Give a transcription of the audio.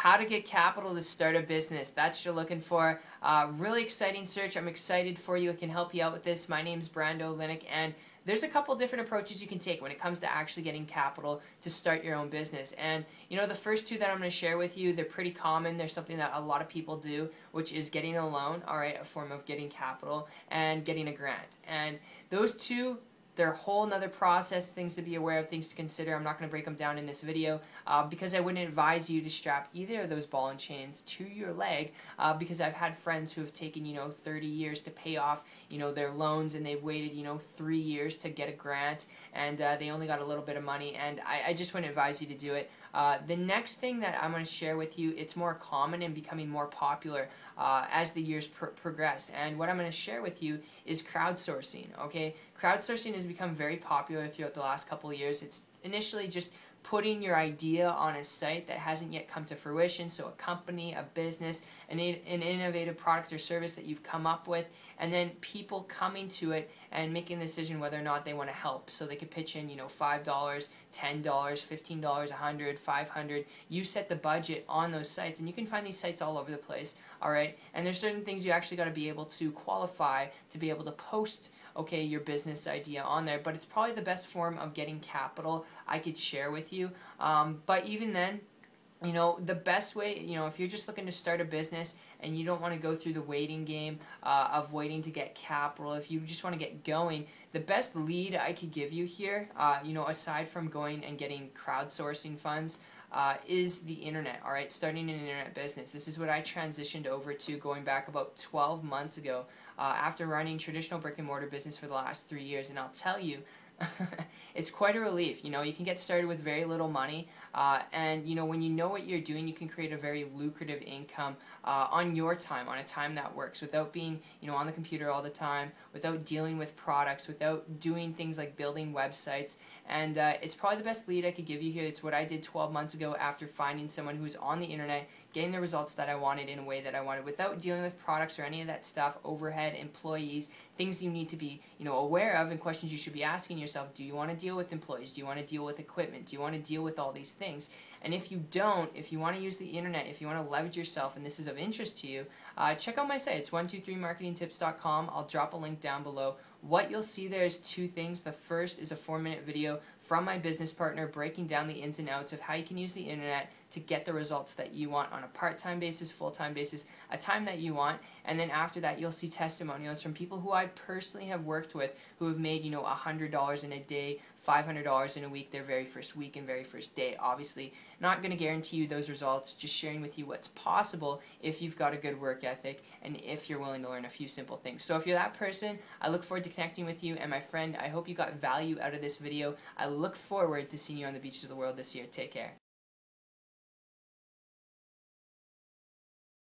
how to get capital to start a business. That's what you're looking for. Really exciting search. I'm excited for you. I can help you out with this. My name's Brando Olynyk, and there's a couple different approaches you can take when it comes to actually getting capital to start your own business. And you know, the first two that I'm going to share with you, they're pretty common. They're something that a lot of people do, which is getting a loan, all right, a form of getting capital, and getting a grant. And those two, they're a whole nother process, things to be aware of, things to consider. I'm not going to break them down in this video because I wouldn't advise you to strap either of those ball and chains to your leg because I've had friends who have taken, 30 years to pay off, their loans, and they've waited, 3 years to get a grant, and they only got a little bit of money, and I just wouldn't advise you to do it. The next thing that I'm going to share with you, it's more common and becoming more popular as the years progress. And what I'm going to share with you is crowdsourcing, okay? Crowdsourcing has become very popular throughout the last couple of years. It's initially just putting your idea on a site that hasn't yet come to fruition, so a company, a business, an innovative product or service that you've come up with, and then people coming to it and making the decision whether or not they want to help. So they could pitch in, $5, $10, $15, $100, $500. You set the budget on those sites, and you can find these sites all over the place, all right? And there's certain things you actually got to be able to qualify to be able to post your business idea on there, but it's probably the best form of getting capital I could share with you. But even then, the best way, if you're just looking to start a business and you don't want to go through the waiting game of waiting to get capital, if you just want to get going, the best lead I could give you here, aside from going and getting crowdsourcing funds, is the internet, all right? Starting an internet business. This is what I transitioned over to going back about 12 months ago after running traditional brick and mortar business for the last 3 years, and I'll tell you, it's quite a relief. You can get started with very little money, and when you know what you're doing, you can create a very lucrative income on your time, on a time that works, without being on the computer all the time, without dealing with products, without doing things like building websites. And it's probably the best lead I could give you here. It's what I did 12 months ago after finding someone who's on the internet, getting the results that I wanted in a way that I wanted without dealing with products or any of that stuff, overhead, employees, things you need to be aware of, and questions you should be asking yourself. Do you want to deal with employees? Do you want to deal with equipment? Do you want to deal with all these things? And if you don't, if you want to use the internet, if you want to leverage yourself, and this is of interest to you, check out my site. It's 123marketingtips.com. I'll drop a link down below. What you'll see there is two things. The first is a 4-minute video from my business partner breaking down the ins and outs of how you can use the internet to get the results that you want on a part-time basis, full-time basis, a time that you want. And then after that, you'll see testimonials from people who I personally have worked with who have made, $100 in a day, $500 in a week, their very first week and very first day. Obviously, not going to guarantee you those results, just sharing with you what's possible if you've got a good work ethic and if you're willing to learn a few simple things. So if you're that person, I look forward to connecting with you. And my friend, I hope you got value out of this video. I look forward to seeing you on the beaches of the world this year. Take care.